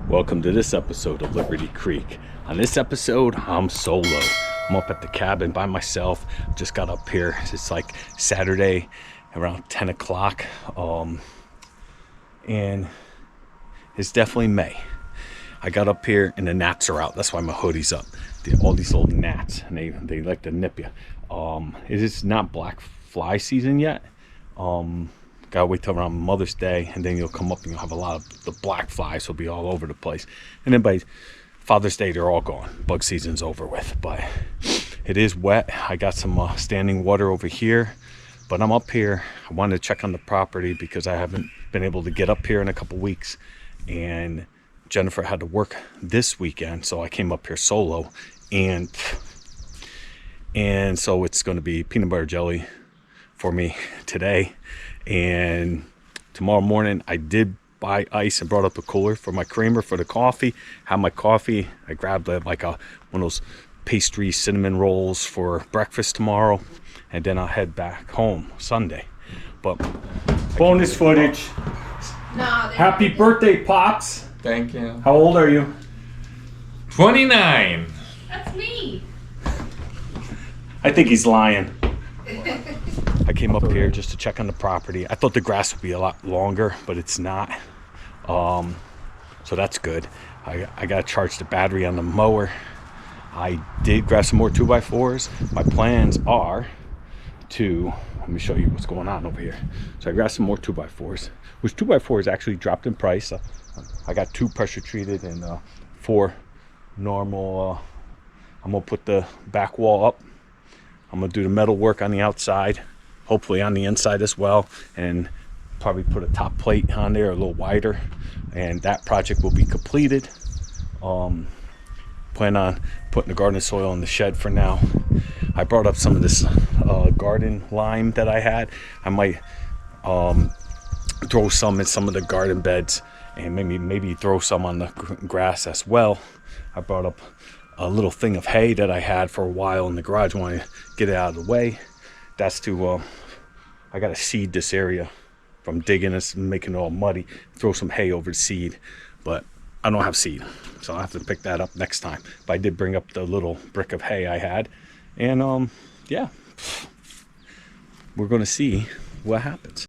Welcome to this episode of Liberty Creek. On this episode, I'm solo. I'm up at the cabin by myself. Just got up here. It's like Saturday around 10 o'clock. And it's definitely May. I got up here and the gnats are out. That's why my hoodie's up. All these old gnats, and they like to nip you. It is not black fly season yet. Gotta wait till around Mother's Day, and then you'll come up and you'll have a lot of the black flies will be all over the place. And then by Father's Day, they're all gone. Bug season's over with, but it is wet. I got some standing water over here, but I'm up here. I wanted to check on the property because I haven't been able to get up here in a couple weeks, and Jennifer had to work this weekend, so I came up here solo, and so it's going to be peanut butter jelly for me today. And tomorrow morning I did buy ice and brought up a cooler for my creamer for the coffee. Have my coffee. I grabbed one of those pastry cinnamon rolls for breakfast tomorrow, and then I'll head back home Sunday. But bonus footage. Happy birthday, Pops. Thank you. How old are you? 29. That's me. I think he's lying. I came up here just to check on the property. I thought the grass would be a lot longer, but it's not. So that's good. I got to charge the battery on the mower. I did grab some more 2x4s. My plans are to, let me show you what's going on over here. So I grabbed some more 2x4s, which 2x4s actually dropped in price. I got 2 pressure treated and 4 normal. I'm going to put the back wall up. I'm going to do the metal work on the outside, hopefully on the inside as well, and probably put a top plate on there a little wider, and that project will be completed. Plan on putting the garden soil in the shed for now. I brought up some of this garden lime that I had. I might throw some in some of the garden beds, and maybe throw some on the grass as well. I brought up a little thing of hay that I had for a while in the garage. I want to get it out of the way. That's to I gotta seed this area from digging this and making it all muddy. Throw some hay over the seed, but I don't have seed, so I'll have to pick that up next time. But I did bring up the little brick of hay I had, and yeah, we're gonna see what happens.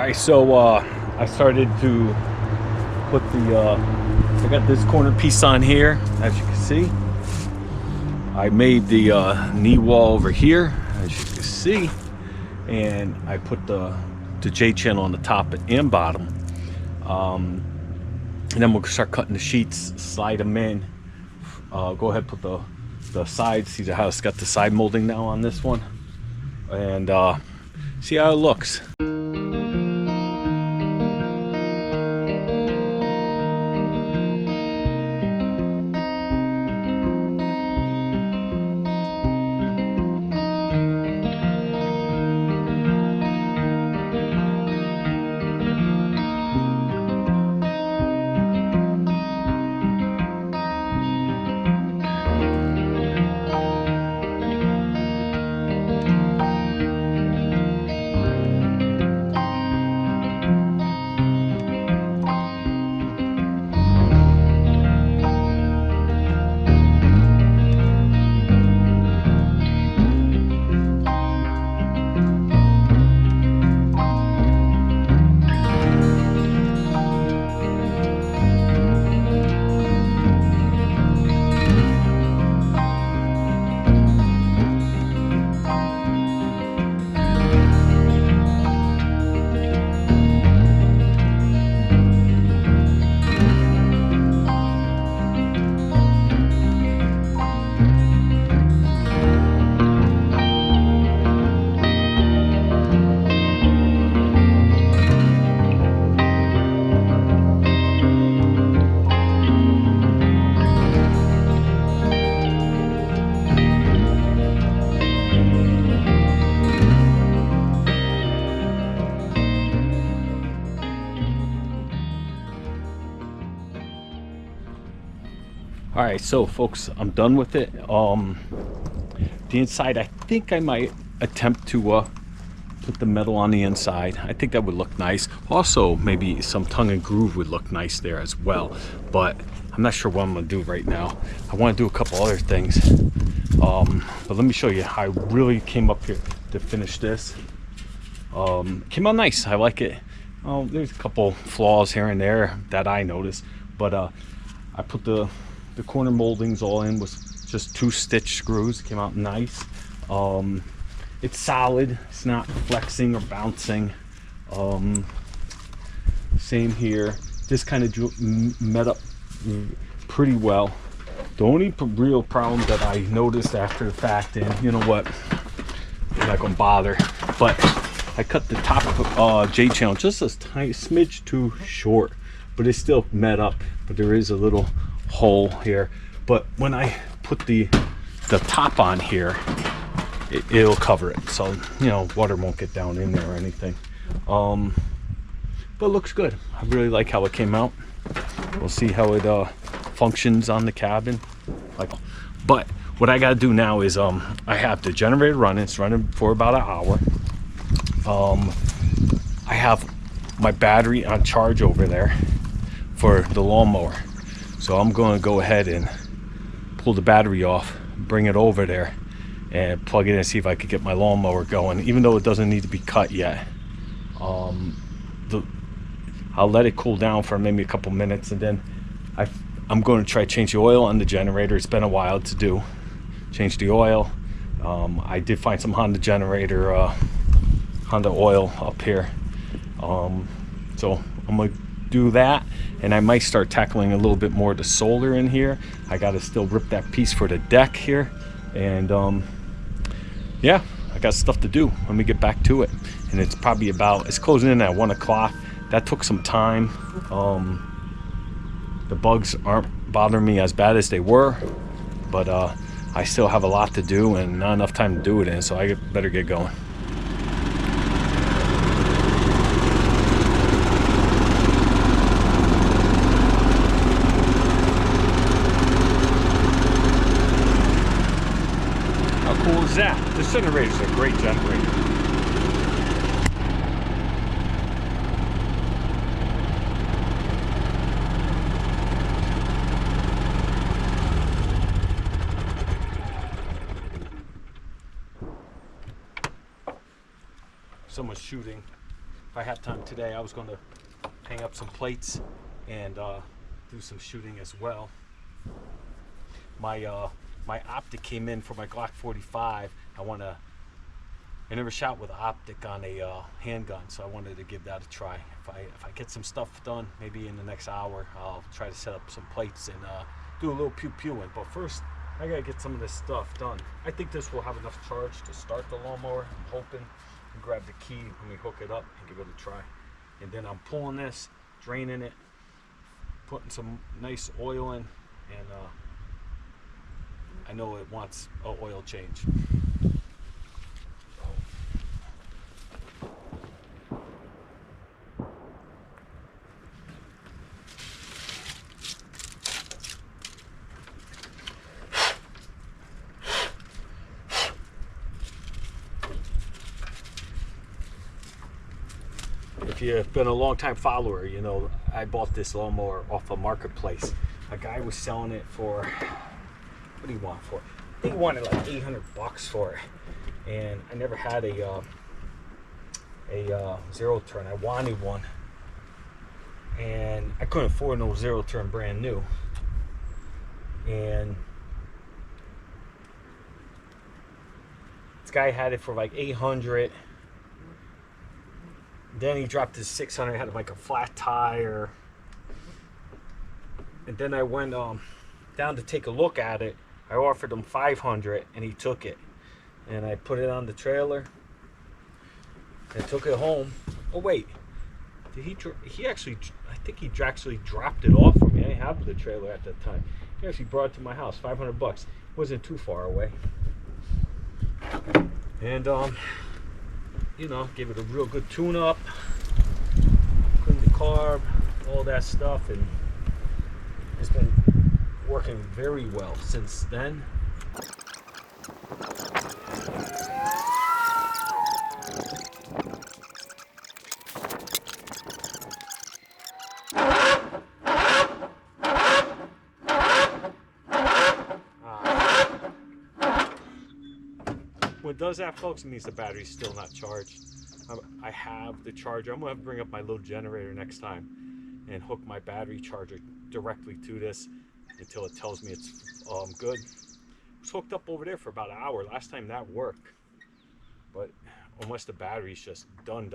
right, so I started to put I got this corner piece on here, as you can see. I made the knee wall over here, as you can see, and I put the J channel on the top and bottom. And then we'll start cutting the sheets, slide them in. Go ahead, put the side. See how it's got the side molding now on this one, and see how it looks. All right, so folks, I'm done with it. The inside, I think I might attempt to put the metal on the inside. I think that would look nice. Also, maybe some tongue and groove would look nice there as well, but I'm not sure what I'm gonna do right now. I want to do a couple other things, but let me show you how I really came up here to finish this. Came out nice. I like it. There's a couple flaws here and there that I noticed, but I put the corner moldings all in with just 2 stitch screws. Came out nice. It's solid. It's not flexing or bouncing. Same here. This kind of met up pretty well. The only real problem that I noticed after the fact, and you know what, I'm not gonna bother, but I cut the top J channel just a tiny smidge too short, but it's still met up. But there is a little hole here. But when I put the top on here, it'll cover it, so you know, water won't get down in there or anything. But it looks good. I really like how it came out. We'll see how it functions on the cabin. But what I gotta do now is I have the generator running. It's running for about an hour. I have my battery on charge over there for the lawnmower, so I'm going to go ahead and pull the battery off, bring it over there, and plug it in and see if I could get my lawnmower going, even though it doesn't need to be cut yet. I'll let it cool down for maybe a couple minutes, and then I'm going to try to change the oil on the generator. It's been a while to do. Change the oil. I did find some Honda oil up here. So I'm going to do that, and I might start tackling a little bit more of the solar in here. I got to still rip that piece for the deck here, and yeah, I got stuff to do. Let me get back to it. And it's probably it's closing in at 1 o'clock. That took some time. The bugs aren't bothering me as bad as they were, but I still have a lot to do and not enough time to do it in, so I better get going. How cool is that? This generator's a great generator. Someone's shooting. if I had time today, I was going to hang up some plates and do some shooting as well. My optic came in for my Glock 45. I never shot with an optic on a handgun, so I wanted to give that a try. If I get some stuff done, maybe in the next hour, I'll try to set up some plates and do a little pew-pewing. But first, I gotta get some of this stuff done. I think this will have enough charge to start the lawnmower. I'm hoping. And grab the key when we hook it up and give it a try. And then I'm pulling this, draining it, putting some nice oil in, and I know it wants an oil change. If you've been a long time follower, you know I bought this lawnmower off a marketplace. A guy was selling it for, what do you want for it? I think he wanted like 800 bucks for it. And I never had a zero turn. I wanted one. And I couldn't afford no zero turn brand new. And this guy had it for like 800. Then he dropped his 600, had like a flat tire. And then I went down to take a look at it. I offered him 500 and he took it. And I put it on the trailer and took it home. Oh wait, did he actually, I think he actually dropped it off for me. I didn't have the trailer at that time. He actually brought it to my house, 500 bucks. It wasn't too far away. And you know, give it a real good tune-up, clean the carb, all that stuff, and it's been working very well since then. When it does that, folks, it means the battery's still not charged. I have the charger. I'm gonna have to bring up my little generator next time and hook my battery charger directly to this until it tells me it's good. It was hooked up over there for about an hour. Last time that worked, but unless the battery's just done.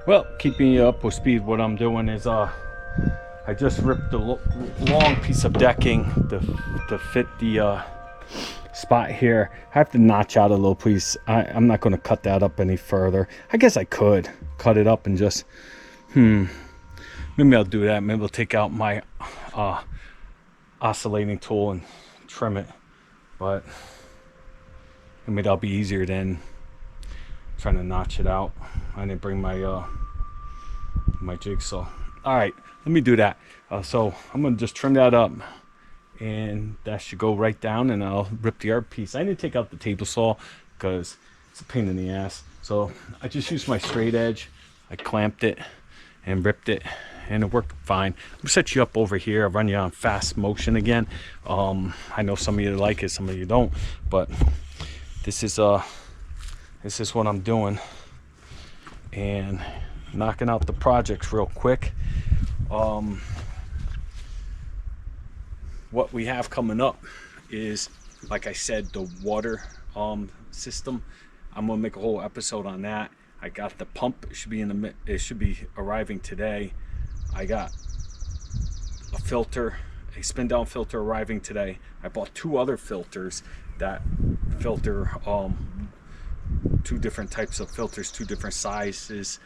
Well, keeping you up with speed, what I'm doing is I just ripped the long piece of decking to fit the spot here. I have to notch out a little piece. I'm not going to cut that up any further. I guess I could cut it up and just maybe I'll do that. Maybe I'll take out my oscillating tool and trim it, but I mean that'll be easier than trying to notch it out. I didn't bring my my jigsaw. All right, let me do that. So I'm gonna just trim that up, and that should go right down, and I'll rip the other piece. I didn't take out the table saw because it's a pain in the ass, so I just used my straight edge. I clamped it and ripped it, and it worked fine. I'm gonna set you up over here. I'll run you on fast motion again. I know some of you like it, some of you don't, but this is what I'm doing, and knocking out the projects real quick. What we have coming up is, like I said, the water system. I'm gonna make a whole episode on that. I got the pump. It should be arriving today. I got a filter, a spin down filter arriving today. I bought 2 other filters that filter 2 different types of filters, 2 different sizes.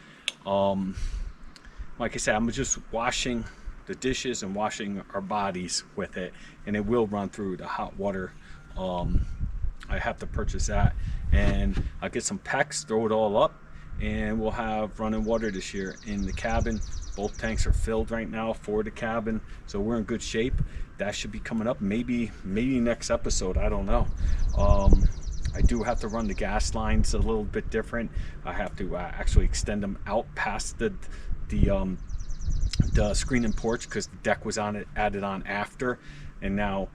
Like I said, I'm just washing the dishes and washing our bodies with it, and it will run through the hot water. I have to purchase that, and I'll get some PEX, throw it all up, and we'll have running water this year in the cabin. Both tanks are filled right now for the cabin, so we're in good shape. That should be coming up maybe next episode, I don't know. I do have to run the gas lines a little bit different. I have to actually extend them out past the screen and porch, because the deck was added on after, and now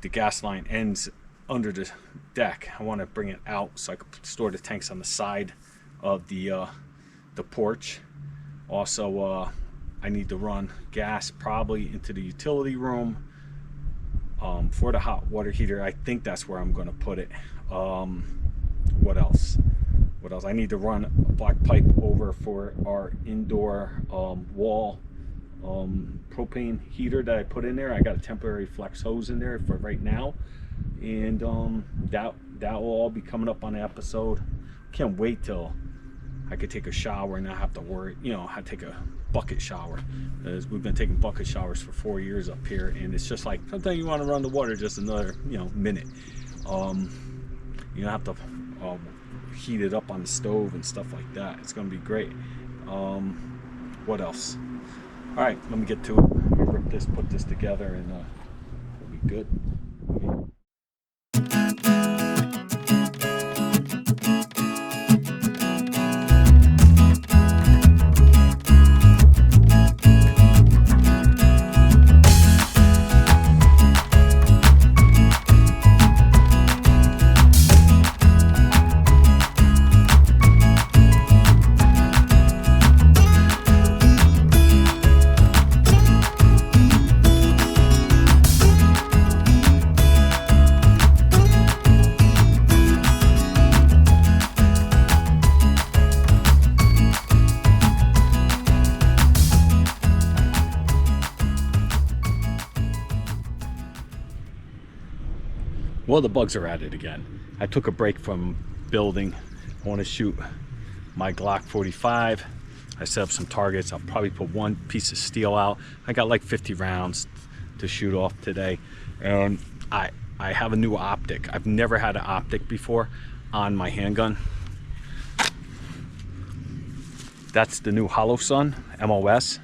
the gas line ends under the deck. I want to bring it out so I can store the tanks on the side of the porch. Also, I need to run gas probably into the utility room for the hot water heater. I think that's where I'm going to put it. What else? I need to run a black pipe over for our indoor wall propane heater that I put in there. I got a temporary flex hose in there for right now, and that will all be coming up on the episode. Can't wait till I could take a shower and not have to worry, I take a bucket shower, because we've been taking bucket showers for 4 years up here, and it's just like sometimes you want to run the water just another minute. You don't have to heat it up on the stove and stuff like that. It's going to be great. What else? All right, let me get to it. Let me rip this, put this together, and it'll be good. Well, the bugs are at it again. I took a break from building. I want to shoot my Glock 45. I set up some targets. I'll probably put 1 piece of steel out. I got like 50 rounds to shoot off today. And I have a new optic. I've never had an optic before on my handgun. That's the new Hollow Sun MOS.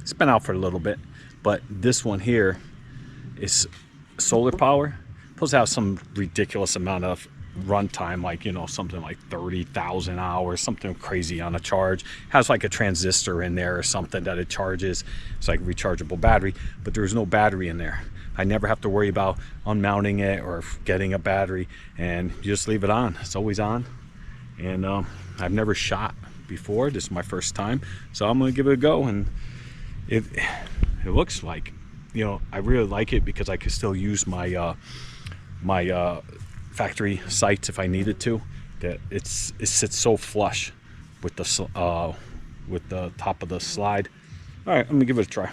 It's been out for a little bit, but this one here is solar power. Supposed to have some ridiculous amount of runtime, like something like 30,000 hours, something crazy on a charge. Has like a transistor in there or something that it charges. It's like a rechargeable battery, but there's no battery in there. I never have to worry about unmounting it or getting a battery, and you just leave it on. It's always on. And I've never shot before. This is my first time, so I'm gonna give it a go. And it looks like, I really like it because I could still use my factory sights if I needed to. That it sits so flush with the top of the slide. All right, let me give it a try.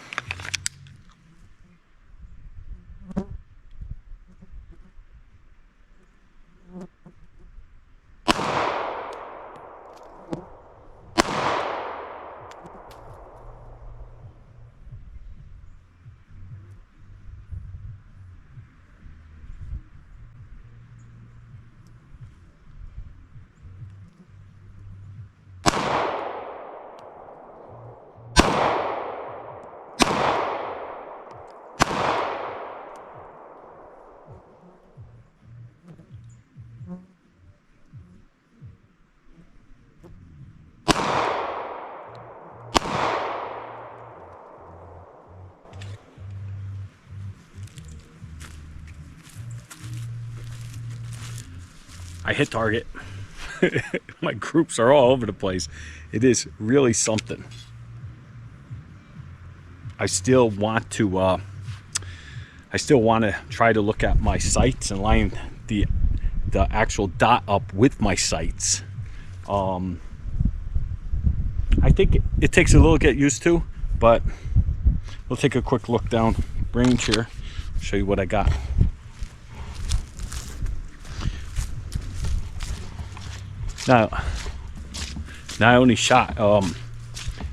I hit target. My groups are all over the place. It is really something. I still want to try to look at my sights and line the actual dot up with my sights. I think it takes a little get used to, but we'll take a quick look down range here. Show you what I got. Now I only shot,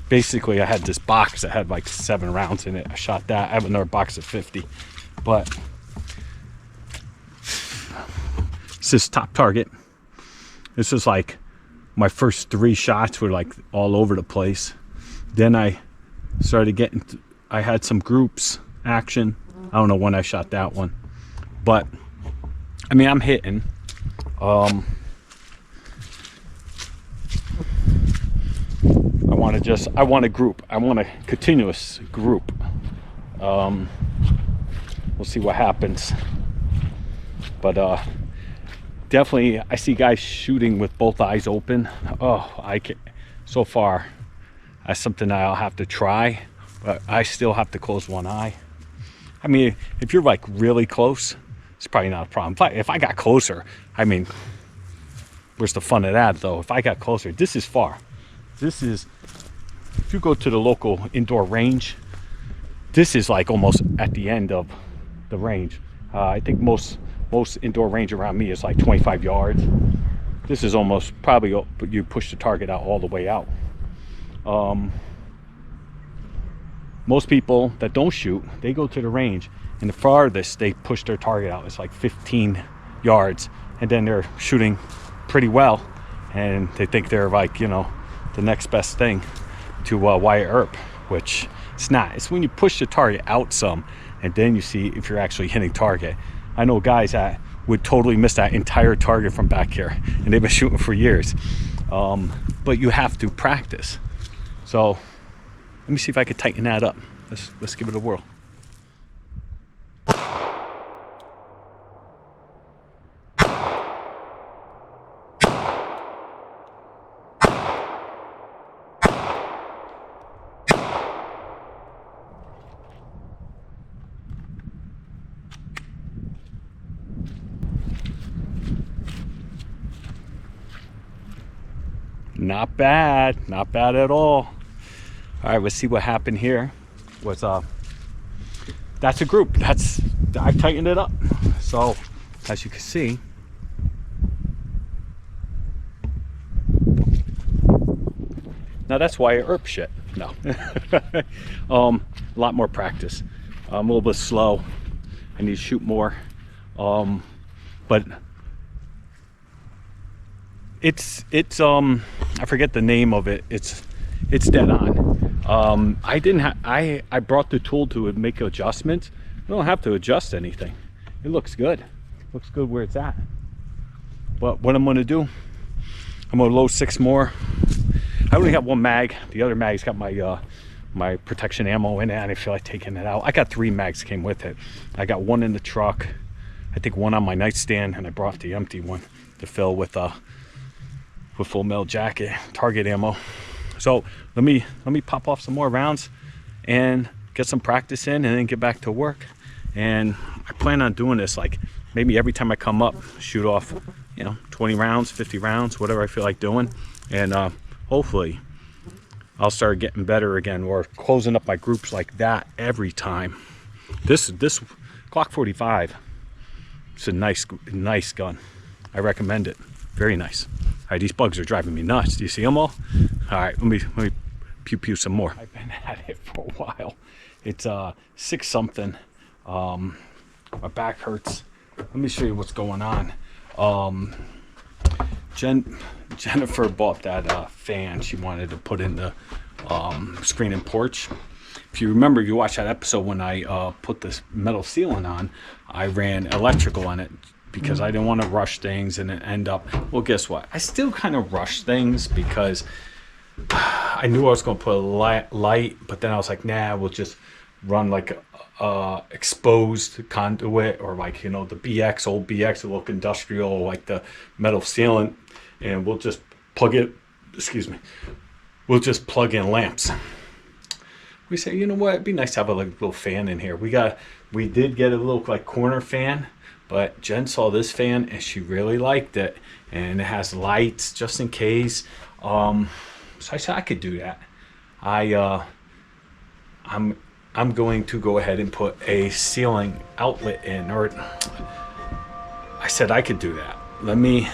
basically I had this box that had like 7 rounds in it. I shot that. I have another box of 50, but this is top target. This is like my first 3 shots were like all over the place. Then I started getting, I had some groups action. I don't know when I shot that one, but I mean, I'm hitting. I want a group. I want a continuous group. We'll see what happens. But definitely, I see guys shooting with both eyes open. Oh, I can. So far, that's something that I'll have to try. But I still have to close one eye. I mean, if you're like really close, it's probably not a problem. If I got closer, I mean, where's the fun of that though? If I got closer, this is far. This is, if you go to the local indoor range, this is like almost at the end of the range. I think most indoor range around me is like 25 yards. This is almost probably, you push the target out all the way out. Most people that don't shoot, they go to the range, and the farthest they push their target out is like 15 yards, and then they're shooting pretty well, and they think they're like, you know, the next best thing to Wyatt Earp, which it's not. It's when you push the target out some, and then you see if you're actually hitting target. I know guys that would totally miss that entire target from back here, and they've been shooting for years. But you have to practice. So let me see if I can tighten that up. Let's give it a whirl. Not bad, not bad at all. All right, let's see what happened here. Was that's a group. I tightened it up. So as you can see, now that's Wyatt Earp shit. No, a lot more practice. I'm a little bit slow. I need to shoot more, but it's I forget the name of it. It's dead on. I brought the tool to make adjustments. I don't have to adjust anything. It looks good. Looks good where it's at. But what I'm gonna do, I'm gonna load 6 more. I only have 1 mag. The other mag's got my protection ammo in it, and I feel like taking it out. I got 3 mags came with it. I got 1 in the truck. I think 1 on my nightstand, and I brought the empty one to fill with full metal jacket, target ammo. So let me pop off some more rounds and get some practice in, and then get back to work. And I plan on doing this like maybe every time I come up, shoot off, you know, 20 rounds, 50 rounds, whatever I feel like doing. And hopefully I'll start getting better again, or closing up my groups like that every time. This Glock 45, it's a nice gun. I recommend it. Very nice. All right, these bugs are driving me nuts. Do you see them all? All right, let me pew some more. I've been at it for a while. It's 6 something. My back hurts. Let me show you what's going on. Jennifer bought that fan she wanted to put in the screen and porch. If you remember, you watched that episode when I put this metal ceiling on, I ran electrical on it because I didn't want to rush things and it end up, well, guess what? I still kind of rush things because I knew I was going to put a light, but then I was like, nah, we'll just run like exposed conduit, or like, you know, the BX, old BX, look industrial, like the metal sealant, and we'll just plug it, we'll just plug in lamps. We say, you know what, it'd be nice to have a little fan in here. We did get a little like corner fan, but Jen saw this fan and she really liked it, and it has lights just in case. So I said I could do that. I'm going to go ahead and put a ceiling outlet in, or I said I could do that. Let me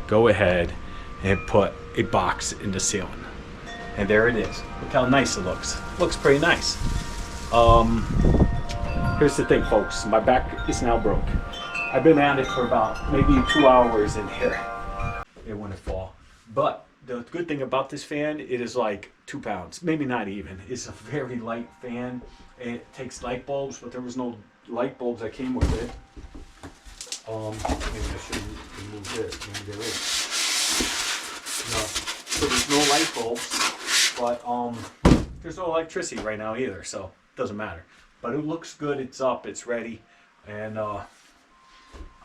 go ahead and put a box in the ceiling. And there it is. Look how nice it looks. Looks pretty nice. Here's the thing, folks. My back is now broke. I've been at it for about maybe 2 hours in here. It wouldn't fall. But the good thing about this fan, it is like 2 pounds, maybe not even. It's a very light fan. It takes light bulbs, but there was no light bulbs that came with it. Maybe I should remove this. Maybe there is. No, so there's no light bulbs, but there's no electricity right now either, so it doesn't matter. But it looks good. It's up. It's ready, and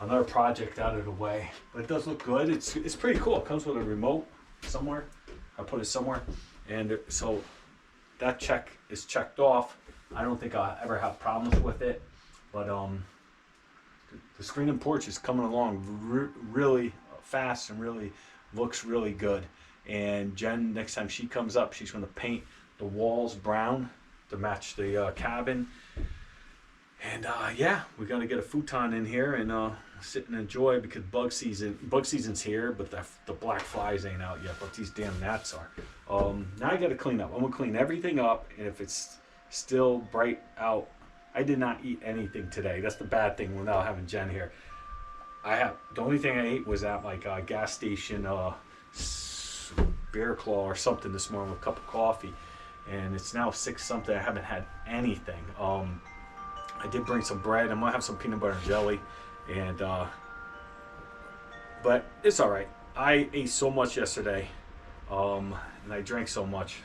another project out of the way. But it does look good. It's pretty cool. It comes with a remote somewhere. I put it somewhere, and so that check is checked off. I don't think I'll ever have problems with it, but the screen and porch is coming along really fast and really looks really good. And Jen, next time she comes up, she's going to paint the walls brown to match the cabin. And yeah, we're going to get a futon in here and sit and enjoy, because bug season's here, but the black flies ain't out yet, but these damn gnats are. Now I got to clean up. I'm going to clean everything up, and if it's still bright out, I did not eat anything today. That's the bad thing without having Jen here. The only thing I ate was at like a gas station, Bear Claw or something this morning with a cup of coffee, and it's now 6 something. I haven't had anything. I did bring some bread. I'm gonna have some peanut butter and jelly, and but it's all right. I ate so much yesterday, and I drank so much.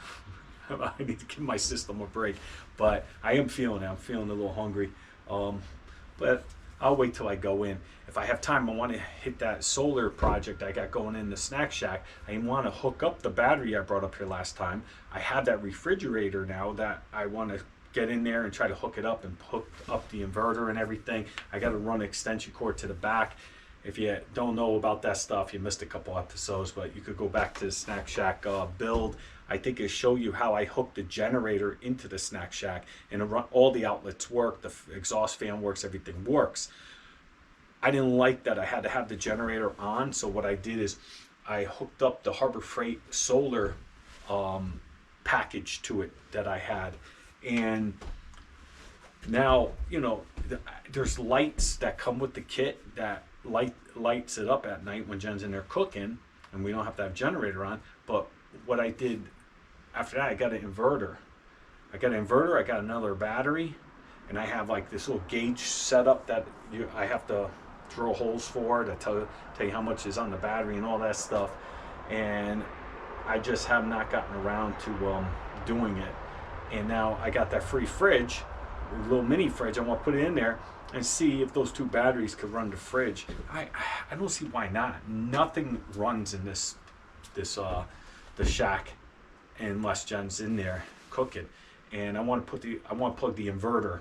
I need to give my system a break, but I am feeling it. I'm feeling a little hungry, but I'll wait till I go in. If I have time, I want to hit that solar project I got going in the snack shack. I want to hook up the battery I brought up here last time. I have that refrigerator now that I want to get in there and try to hook it up and hook up the inverter and everything. I got to run an extension cord to the back. If you don't know about that stuff, you missed a couple episodes, but you could go back to the Snack Shack build. I think it show you how I hooked the generator into the Snack Shack, and all the outlets work, the exhaust fan works, everything works. I didn't like that I had to have the generator on, so what I did is I hooked up the Harbor Freight solar package to it that I had. And now, you know, there's lights that come with the kit that lights it up at night when Jen's in there cooking, and we don't have to have generator on. But what I did after that, I got an inverter. I got another battery, and I have like this little gauge setup that I have to drill holes for to tell you how much is on the battery and all that stuff. And I just have not gotten around to doing it. And now I got that free fridge, a little mini fridge. I want to put it in there and see if those 2 batteries could run the fridge. I don't see why not. Nothing runs in the shack unless Jen's in there cooking. And I want to plug the inverter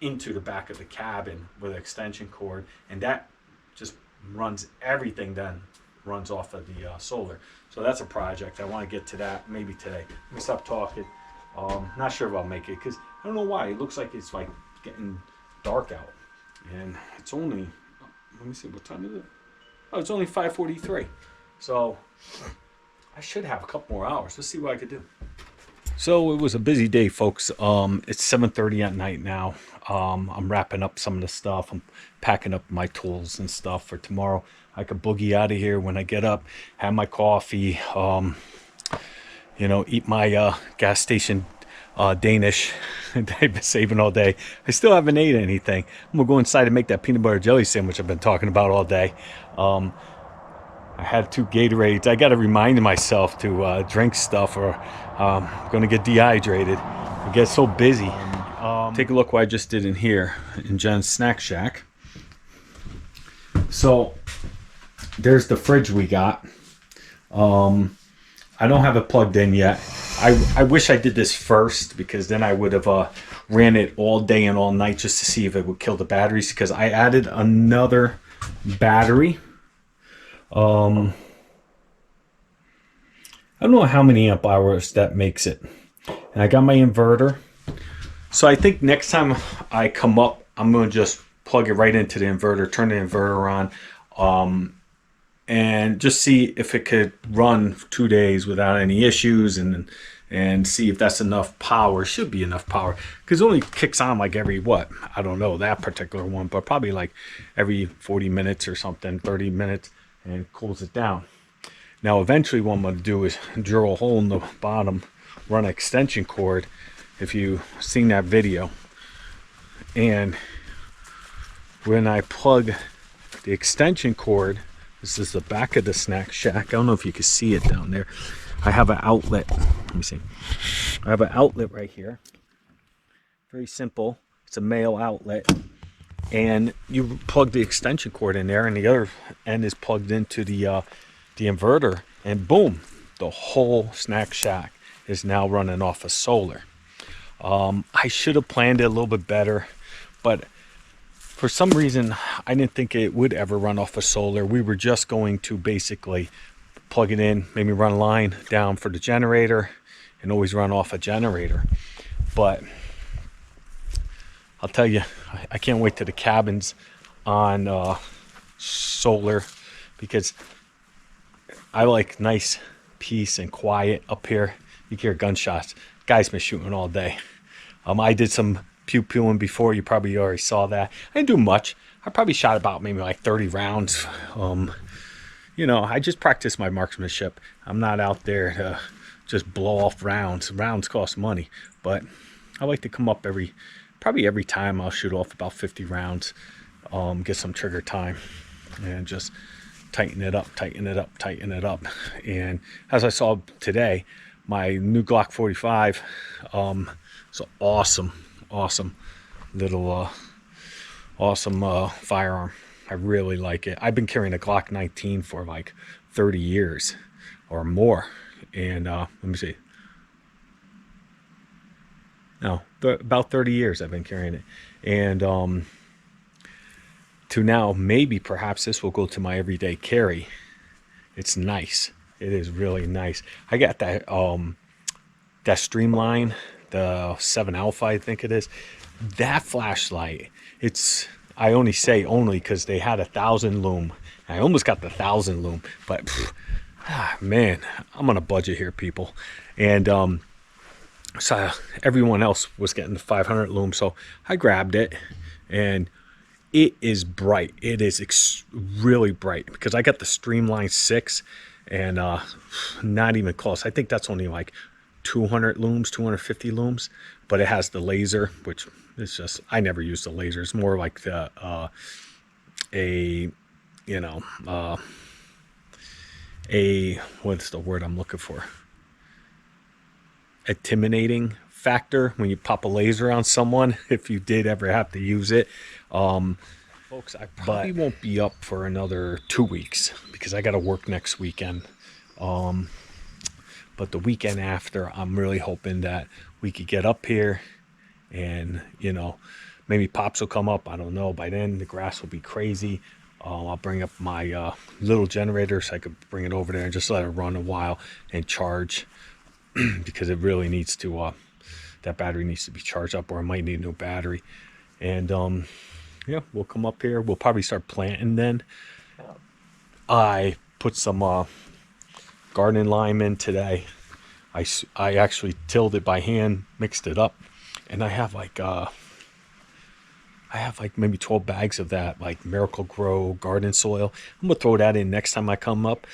into the back of the cabin with an extension cord, and that just runs everything then runs off of the solar. So that's a project. I want to get to that maybe today. Let me stop talking. Not sure if I'll make it because I don't know why. It looks like it's like getting dark out, and it's only. Let me see, what time is it? Oh, it's only 5:43. So I should have a couple more hours. Let's see what I could do. So it was a busy day, folks. It's 7:30 at night now. I'm wrapping up some of the stuff. I'm packing up my tools and stuff for tomorrow. I could boogie out of here when I get up, have my coffee, eat my gas station Danish that I've been saving all day. I still haven't ate anything. I'm gonna go inside and make that peanut butter jelly sandwich I've been talking about all day. I had 2 Gatorades. I got to remind myself to drink stuff or I'm going to get dehydrated. I get so busy. Take a look what I just did in here in Jen's Snack Shack. So there's the fridge we got. I don't have it plugged in yet. I wish I did this first because then I would have ran it all day and all night just to see if it would kill the batteries, because I added another battery. I don't know how many amp hours that makes it. And I got my inverter. So I think next time I come up, I'm going to just plug it right into the inverter, turn the inverter on, and just see if it could run 2 days without any issues, and see if that's enough power. Should be enough power, because it only kicks on like every, what? I don't know that particular one, but probably like every 40 minutes or something, 30 minutes. And cools it down. Now eventually what I'm going to do is drill a hole in the bottom, run an extension cord, if you've seen that video, and when I plug the extension cord, this is the back of the Snack Shack. I don't know if you can see it down there. I have an outlet. Let me see. I have an outlet right here. Very simple. It's a male outlet. And you plug the extension cord in there, and the other end is plugged into the inverter, and boom, the whole Snack Shack is now running off of solar. I should have planned it a little bit better, but for some reason I didn't think it would ever run off of solar. We were just going to basically plug it in, maybe run a line down for the generator, and always run off a generator. But I'll tell you, I can't wait till the cabin's on solar, because I like nice peace and quiet up here. You can hear gunshots. Guy's been shooting all day. I did some pew-pewing before. You probably already saw that. I didn't do much. I probably shot about maybe like 30 rounds. I just practice my marksmanship. I'm not out there to just blow off rounds. Rounds cost money, but I like to come up probably every time I'll shoot off about 50 rounds, get some trigger time, and just tighten it up. And as I saw today, my new Glock 45, it's an awesome little firearm. I really like it. I've been carrying a Glock 19 for like 30 years or more. And let me see. No, about 30 years I've been carrying it. And to now, maybe perhaps this will go to my everyday carry. It's nice. It is really nice. I got that Streamline, the 7 Alpha, I think it is. That flashlight, I only say because they had 1,000 lume. I almost got the 1,000 lume, but man, I'm on a budget here, people. And so everyone else was getting the 500 lume, so I grabbed it, and it is bright. It is really bright, because I got the Streamline 6, and not even close. I think that's only like 200 looms, 250 looms, but it has the laser, which is just, I never use the laser. It's more like the what's the word I'm looking for? Intimidating factor when you pop a laser on someone, if you did ever have to use it. Folks, I probably won't be up for another 2 weeks, because I got to work next weekend. But the weekend after, I'm really hoping that we could get up here, and maybe Pops will come up. I don't know. By then the grass will be crazy. I'll bring up my little generator so I could bring it over there and just let it run a while and charge because it really needs to, that battery needs to be charged up, or I might need a new battery. And yeah, we'll come up here. We'll probably start planting then. I put some garden lime in today. I actually tilled it by hand, mixed it up, and I have like maybe 12 bags of that, like Miracle Grow garden soil. I'm gonna throw that in next time I come up,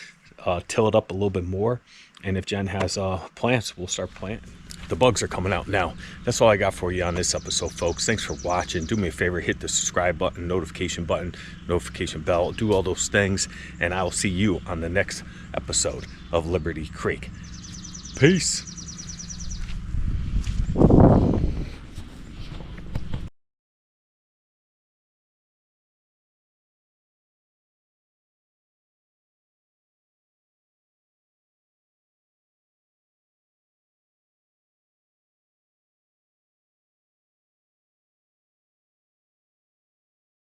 till it up a little bit more, and if Jen has plants, we'll start planting. The bugs are coming out now. That's all I got for you on this episode, folks. Thanks for watching. Do me a favor, hit the subscribe button, notification bell, do all those things, and I will see you on the next episode of Liberty Creek. Peace.